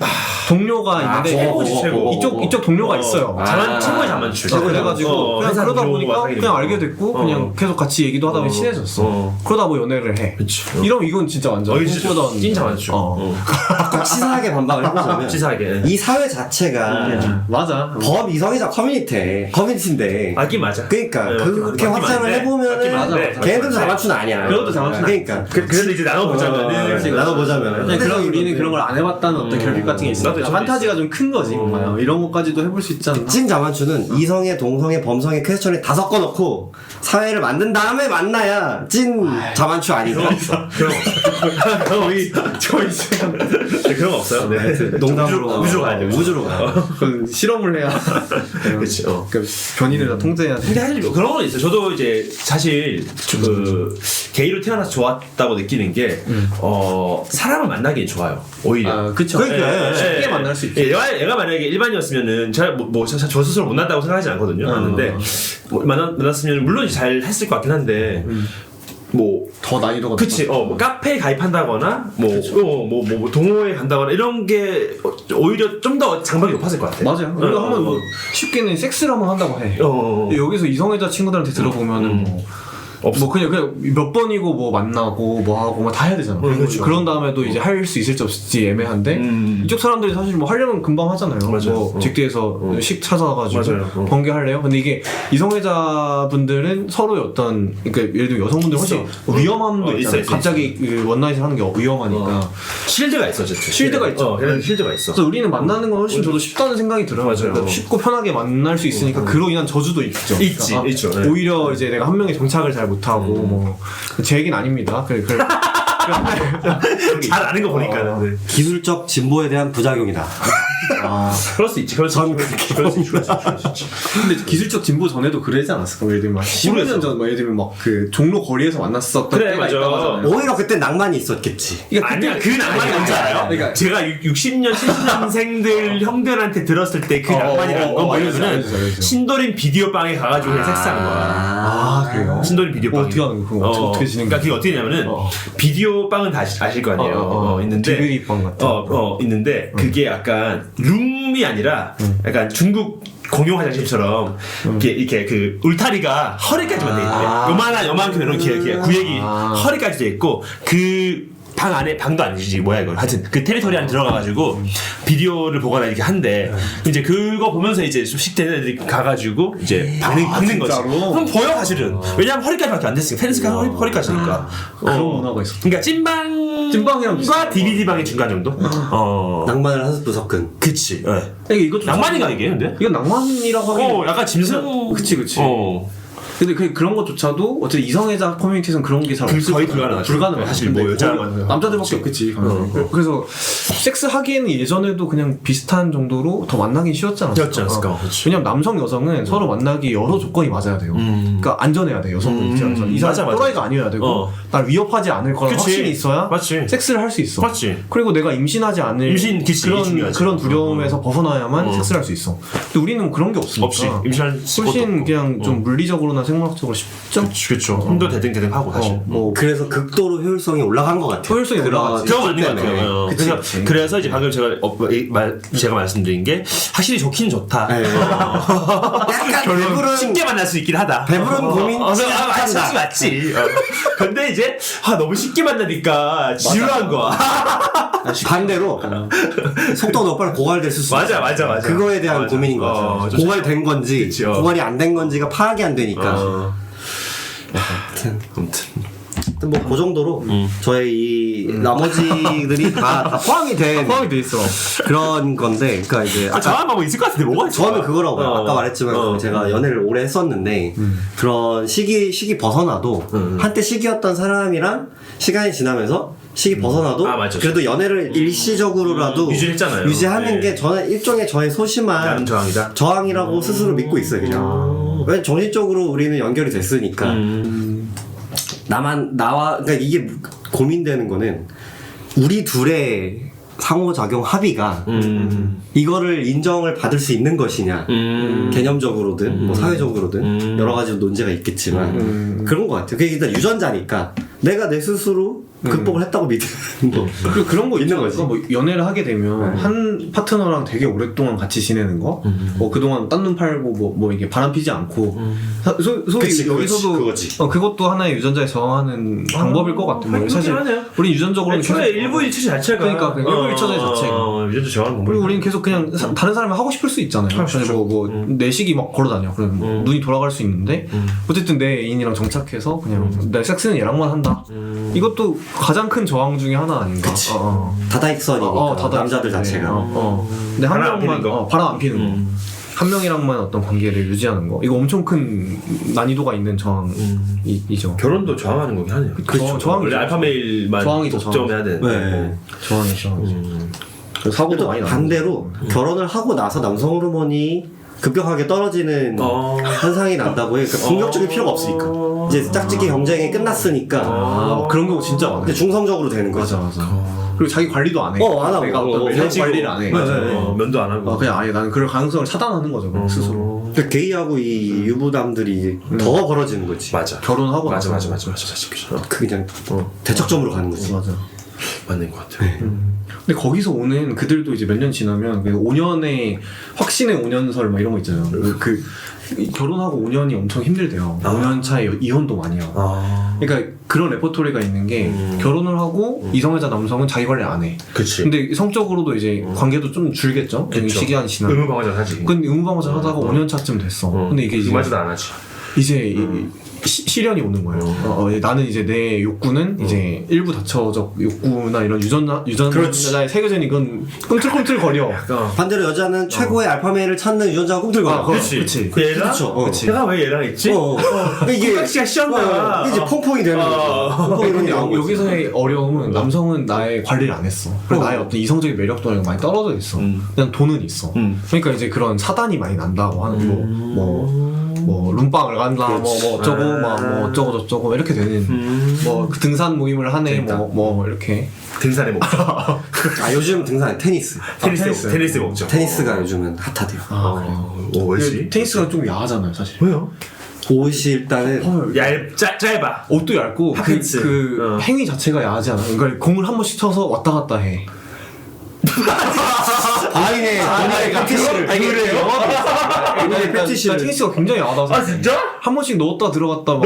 동료가 있는데 최고. 이쪽 동료가 있어요. 최고의 자만추. 그래가지고 그냥 그러다 보니까 그냥 알게 됐고 그냥 계속 같이 얘기도 하다 보니 친해졌어. 그러다 뭐 연애를 해. 이러면 이건 진짜 완전 꿈꾸던 찐 자만추. 치사하게 반박을 해보자면 치사하게. 이 사회 자체가 맞아. 범이성애자 커뮤니티인데 맞긴 맞아. 그러니까 그렇게 확장을 해보면은 걔네들도 자만추 자만추는 아니야. 그것도 자만추는 그러니까. 그래도 이제 나눠보자면 나눠보자면. 근데 그런 우리는 그런 걸 안 해봤다는 어떤 결핍 같은 게 있으니까 나도 판타지가 좀 큰 거지. 이런 것까지도 해볼 수 있지 않나? 찐 자만추는 이성애, 동성애, 범성애 퀘스천에 다 섞어놓고 사회를 만든 다음에 만나야 찐 자만추 아닌가? 그런 거 없어요. 그런 거 없어요. 네. 농담으로 우주로 가야 돼. 우주로 가. 그건 실험을 해야. 그치. 그러니까 변이를 다 통제해야 돼. 근데 사실 뭐 그런 건 있어요. 저도 이제 사실 그 게이로 태어나서 좋았다고 느끼는 게 사람을 만나기 좋아요. 오히려. 아, 그쵸. 그러니까, 쉽게 만날 수 있죠. 얘가 만약에 일반이었으면은 저 스스로 못났다고 생각하지 않거든요. 하는데 뭐 만났으면 물론 잘 했을 것 같긴 한데 뭐 더 난이도가 그치 뭐 카페에 가입한다거나 뭐 동호회 간다거나 이런 게 오히려 좀 더 장벽이 높았을 것 같아. 맞아요. 그리고 한번 뭐 쉽게는 섹스를 한번 한다고 해. 근데 여기서 이성애자 친구들한테 들어보면은 뭐 그냥 몇 번이고 뭐 만나고 뭐 하고 뭐 다 해야 되잖아. 그렇죠. 그런 다음에도 이제 할 수 있을지 없을지 애매한데 이쪽 사람들이 사실 뭐 하려면 금방 하잖아요. 맞아요. 뭐 직대에서 식 찾아가지고 맞아요. 번개할래요. 근데 이게 이성애자 분들은 서로의 어떤 그러니까 예를 들면 여성분들 훨씬 위험함도 있잖아요. 있어. 갑자기 그 원나잇을 하는 게 위험하니까. 실드가 있어, 어쨌든. 실드가 있죠. 걔는 실드가 있어. 그래서 우리는 만나는 건 훨씬 저도 쉽다는 생각이 들어요. 맞아요. 그러니까 쉽고 편하게 만날 수 있으니까 그로 인한 저주도 있죠. 있지, 그러니까 있죠. 네. 오히려 이제 내가 한 명에 정착을 잘 못하고 뭐 제 얘기는 아닙니다. 잘 아는 거 보니까는. 네. 기술적 진보에 대한 부작용이다. 그럴 수 있지. 그럴 수 있지. 근데 기술적 진보 전에도 그러지 않았을까? 예를 들면 15년 전, 예를 들면 막 그 종로 거리에서 만났었던 그래, 때가 맞아. 있다고 하잖아요. 오히려 그때 낭만이 있었겠지. 그러니까 아니야, 그 낭만이 뭔지 알아요? 그러니까 제가 60년, 70년생들 형들한테 들었을 때 그 낭만이라는 건 뭐냐면은 알죠. 신도림 비디오방에 가가지고 그냥 섹스하는 거야. 아, 그래요? 신도림 비디오방. 어떻게 하는 거야? 그거 어떻게 진행? 그러니까 그게 어떻게 되냐면은 비디오방은 다 아실 거 아니에요. 있는데 DVD방 같은. 있는데 그게 약간 룸이 아니라 약간 중국 공용 화장실처럼 이렇게 그 울타리가 허리까지만 돼 있대. 요만큼 이렇게 구역이 허리까지 돼 있고 그 방 안에 방도 아니지 뭐야 이걸 하여튼 그 테리토리 안에 들어가가지고 비디오를 보거나 이렇게 한대. 이제 그거 보면서 이제 좀 식된 애들이 가가지고 이제 박는 거지. 그럼 보여 사실은. 왜냐면 허리까지밖에 안 됐으니까 펜스가 허리까지니까. 그런 문화가 있어. 그러니까 찐방과 DVD 방의 중간 정도. 낭만을 한 스푼 섞은. 그치. 네. 이것도 낭만인가 이게 근데? 이건 낭만이라고 하긴. 약간 짐승. 그치. 근데 그런 것조차도 어쨌든 이성애자 커뮤니티에서는 그런 게 잘 없을 거의 거예요. 불가능하죠. 사실 뭐 여자만 남자들밖에 없겠지. 그래서 섹스 하기에는 예전에도 그냥 비슷한 정도로 더 만나기 쉬웠지 않았을까? 왜냐면 남성 여성은 서로 만나기 여러 조건이 맞아야 돼요. 그러니까 안전해야 돼 여성분 입장에서. 이 사람 또라이가 아니어야 되고 날 위협하지 않을 거라는 확신이 있어야 섹스를 할 수 있어. 맞지. 그리고 내가 임신하지 않을 그런 두려움에서 벗어나야만 섹스를 할 수 있어. 근데 우리는 그런 게 없으니까. 없이 임신할 훨씬 그냥 좀 물리적으로나 생물학적으로 쉽죠? 그렇죠. 힘도 대등대등 하고 사실. 그래서 극도로 효율성이 올라간 것 같아요. 효율성이 올라가지. 그거 맞는 것 같아요. 그래서 이제 방금 제가 말씀드린 게 확실히 좋긴 좋다. 배부른 쉽게 만날 수 있긴 하다. 배부른 고민 맞지. 근데 이제 너무 쉽게 만나니까 지루한 거야. 반대로 속도가 너무 빨리 고갈됐을 수 있어. 맞아. 그거에 대한 고민인 것 같아요. 고갈된 건지 고갈이 안 된 건지가 파악이 안 되니까. 아무튼 뭐 그 정도로 저의 이 나머지들이 다 포함이 돼 있어. 그런 건데, 그러니까 이제 저만 뭐 있을 것 같은데 뭐가 있어? 저는 그거라고요. 아까 말했지만 제가 연애를 오래 했었는데 그런 시기 벗어나도 한때 시기였던 사람이랑 시간이 지나면서 시기 벗어나도 그래도 연애를 일시적으로라도 유지했잖아요. 유지하는 게 저는 일종의 저의 소심한 저항이라고 스스로 믿고 있어요. 그냥 왜냐면 정신적으로 우리는 연결이 됐으니까. 그러니까 이게 고민되는 거는 우리 둘의 상호작용 합의가 이거를 인정을 받을 수 있는 것이냐, 개념적으로든 뭐 사회적으로든 여러 가지 논제가 있겠지만 그런 것 같아요. 그게 일단 유전자니까 내가 내 스스로 극복을 했다고 믿는 뭐 그리고 그런 거 있는 있는 거지. 거지. 뭐 연애를 하게 되면 한 파트너랑 되게 오랫동안 같이 지내는 거, 뭐 그동안 딴 눈 팔고 뭐 이게 바람 피지 않고, 소위 그치, 여기서도 그거지. 그것도 하나의 유전자에 저항하는 방법일 것 같아. 뭐 사실 하네요. 우리 유전적으로는 애초에 계속- 일부 일처제 자체가 그러니까 그 일부 일처제 자체가. 유전자 저하는 그리고 우리는 계속 그냥 다른 사람이 하고 싶을 수 있잖아요. 사실 뭐 내식이 막 걸어다녀. 그러면 뭐 눈이 돌아갈 수 있는데 어쨌든 내 애인이랑 정착해서 그냥 내 섹스는 얘랑만 한다. 이것도 가장 큰 저항 중에 하나 아닌가. 그치. 다다익선이니까 남자들 자체가. 근데 한 바람 안 명만 피는 거. 바람 안 피는 거. 한 명이랑만 어떤 관계를 유지하는 거. 이거 엄청 큰 난이도가 있는 저항이죠. 결혼도 저항하는 거긴 하네요. 그렇죠. 저항이죠. 원래 알파 메일만 저항이죠, 독점해야 되는데. 네. 저항이죠. 사고도 또 많이 나요. 반대로 결혼을 하고 나서 남성 호르몬이 급격하게 떨어지는 현상이 난다고 해. 그러니까 공격적일 필요가 없으니까. 이제 짝짓기 경쟁이 끝났으니까. 그런 경우 진짜 많아요. 근데 중성적으로 되는 거지. 맞아. 그리고 자기 관리도 안 해. 안 하고. 내가 어떤 면역 관리를 안 해. 면도 안 하고. 그냥 아예 나는 그럴 가능성을 차단하는 거죠, 그냥 스스로. 그러니까 게이하고 이 유부남들이 더 벌어지는 거지. 맞아. 결혼하고 맞아. 나서. 맞아. 그냥 대척점으로 가는 거지. 맞아. 맞는 것 같아요. 근데 거기서 오는 그들도 이제 몇 년 지나면 그 5년의 확신의 5년설 막 이런 거 있잖아요. 결혼하고 5년이 엄청 힘들대요. 5년 차에 이혼도 많이 하고. 그러니까 그런 레퍼토리가 있는 게 결혼을 하고 이성애자 남성은 자기 관리 안 해. 그치. 근데 성적으로도 이제 관계도 좀 줄겠죠. 시간이 지나면. 의무방어전 하지. 근데 의무방어전 하다가 5년 차쯤 됐어. 근데 이게 이제 그마저도 안 하지. 이제 시련이 오는 거예요. 나는 이제 내 욕구는 이제 일부 다처적 욕구나 이런 유전자의 새겨진 이건 꿈틀꿈틀 거려. 반대로 여자는 최고의 알파메일을 찾는 유전자가 꿈틀거려. 그치. 그 얘랑? 그치. 얘가 왜 얘랑 있지? 이게 깍지가 씌었나? 이제 퐁퐁이 되는 거죠. 퐁퐁이 근데 나온 거지. 여기서의 어려움은 남성은 나의 관리를 안 했어. 그래서 나의 어떤 이성적인 매력도 많이 떨어져 있어. 그냥 돈은 있어. 그러니까 이제 그런 사단이 많이 난다고 하는 뭐 룸빵을 간다 뭐 어쩌고 뭐 어쩌고 저쩌고 이렇게 되는 뭐그 등산 모임을 하네 뭐 이렇게 등산에 먹죠. 요즘 등산 테니스. 테니스 먹죠. 테니스가 요즘은 핫하대요. 왜지? 테니스가 좀 야하잖아요 사실. 왜요? 옷이 일단은 짧아. 옷도 얇고 핫팬츠. 행위 자체가 야하지 않아. 그러니까 공을 한 번씩 쳐서 왔다 갔다 해. 본인의 패티시를. 본인의 패티시를. 테니스가 굉장히 야하다. 진짜? 한 번씩 넣었다 들어갔다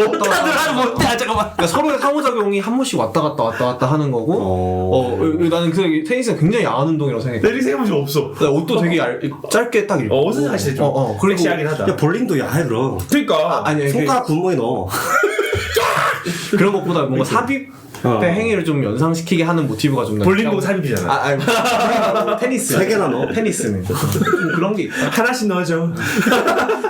잠깐만. 그러니까 서로의 상호작용이 한 번씩 왔다 갔다 하는 거고. 나는 그 테니스가 굉장히 야한 운동이라고 생각해. 내리 생각이 없어. 옷도 되게 짧게 딱 입고. 옷은 사실 좀 섹시하긴 하다. 야, 볼링도 야해 그럼. 그러니까. 아니 손가락 구멍에 넣어. 그런 것보다 뭔가 삽입 때 행위를 좀 연상시키게 하는 모티브가 좀 볼링 삽입이잖아. 테니스 세 개나 넣어? 테니스는 좀 그런 게 있다. 하나씩 넣어줘.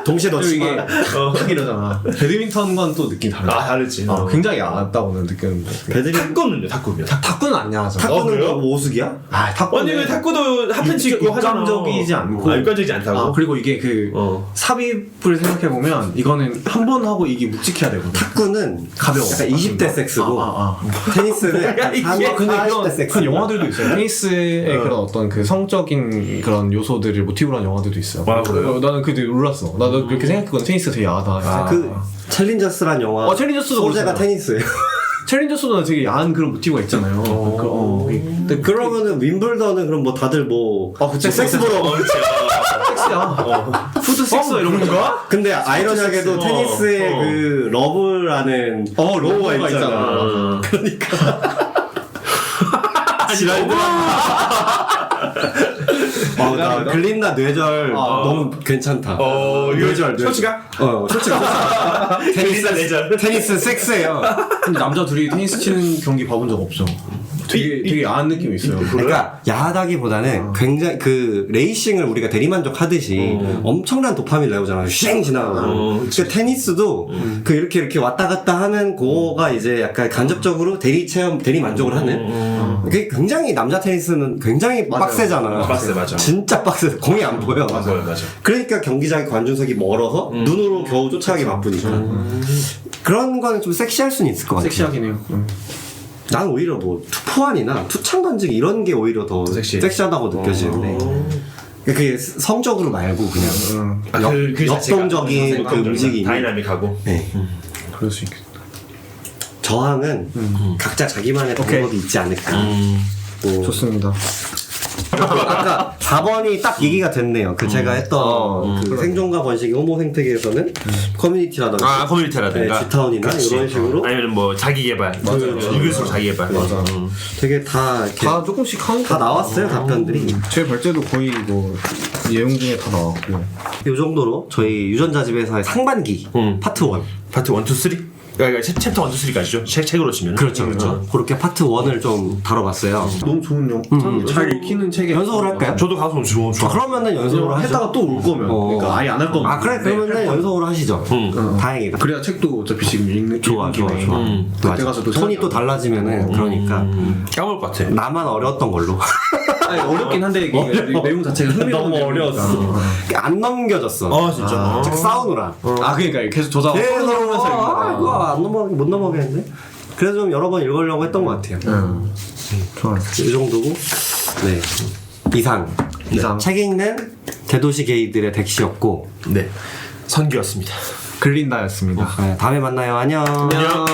동시에 그리고 이게 넣지만. 이러잖아. 배드민턴과는 또 느낌이 다르다. 다르지. 굉장히 야하다고는 느꼈는데. 탁구는요? 탁구요? 탁구는 안 야하죠. 탁구는 그래요? 뭐 오숙이야? 탁구는 왜 탁구도 핫팬츠 입고 하잖아. 육감적이지 않고. 육감적이지 않다고? 그리고 이게 삽입을 생각해보면 이거는 한 번 하고 이게 묵직해야 되거든. 탁구는 가벼워. 약간 20대 섹스고 테니스는 약간 이게 30, 근데 40대 섹스. 그런 영화들도 있어요. 테니스의 그런 어떤 그 성적인 그런 요소들을 모티브로 한 영화들도 있어요. 그래요? 나는 그때 놀랐어. 나도 그렇게 생각했거든. 테니스가 되게 야하다. 그 챌린저스란 영화. 챌린저스도 소재가 그렇잖아. 테니스예요. 챌린저스도 되게 야한 그런 모티브가 있잖아요. 근데 그러면은 윈블던은 그럼 뭐 다들 뭐 섹스 보러 섹스야. 푸드 섹스 이런 건가? 근데 아이러니하게도 테니스의 그 러브라는 로고가 있잖아. 그러니까 나 글린나 뇌절 너무 괜찮다. 뇌절 쇼츠가? 쇼츠가 테니스 섹스예요. 근데 남자 둘이 테니스 치는 경기 봐본 적 없어. 되게 야한 느낌이 있어요. 그러니까 야하다기보다는 굉장히 그 레이싱을 우리가 대리만족 하듯이 엄청난 도파민을 나오잖아요. 쉥 지나가고. 그 테니스도 그 이렇게 왔다 갔다 하는 그거가 이제 약간 간접적으로 대리 만족을 하는. 그게 굉장히 남자 테니스는 굉장히 빡세잖아. 맞아. 진짜 빡세. 공이 안 보여. 맞아. 그러니까 경기장의 관중석이 멀어서 눈으로 겨우 쫓아가기 바쁘니까. 그런 거는 좀 섹시할 수는 있을 것 같아. 섹시하긴 해요. 난 오히려 뭐 투포환이나 투창 던지기 이런 게 오히려 더 섹시하다고 느껴지는데 그게 성적으로 말고 그냥 역동적인 그 움직임이 다이나믹하고. 네. 그럴 수 있겠다. 저항은 각자 자기만의 방법이 있지 않을까. 뭐 좋습니다. 아까 4번이 딱 얘기가 됐네요. 그 제가 했던 그 생존과 번식의 호모 생태계에서는 커뮤니티라든가 커뮤니티라든가 G타운이나 이런 식으로 아니면 뭐 자기개발 이글스로 자기개발 맞아. 되게 다 이렇게 다 조금씩 한 다 나왔어요 답변들이. 제 발제도 거의 뭐 내용 중에 다 나왔고. 이 정도로 저희 유전자집에서의 상반기 파트 1 파트 1, 2, 3? 그러니까 챕터 1, 2, 3까지죠? 책으로 치면 그렇죠. 그렇게 파트 1을 좀 다뤄봤어요. 너무 좋은 잘 읽히는 책이 연속으로 할까요? 저도 가서 좋아. 그러면은 연속으로 하죠. 했다가 또 올 거면 그러니까 아예 안 할 거면 아 그래 그러면은 연속으로 하시죠. 다행이다. 그래야 책도 어차피 지금 읽는 좋아. 그때 가서 또 톤이 또 달라지면은 그러니까 까먹을 것 같아. 나만 어려웠던 걸로 아니, 어렵긴 한데 이게 내용 자체가 너무 어려웠어. 안 넘겨졌어. 진짜. 책 싸우느라. 아 그러니까 계속 저자가 계속 이거 안 넘어가게 못 넘어가겠네. 그래서 좀 여러 번 읽으려고 했던 것 같아요. 좋아요. 이 정도고. 네. 이상. 책 읽는 대도시 게이들의 덱시였고. 네. 선기였습니다. 글린다였습니다. 네, 다음에 만나요. 안녕. 안녕.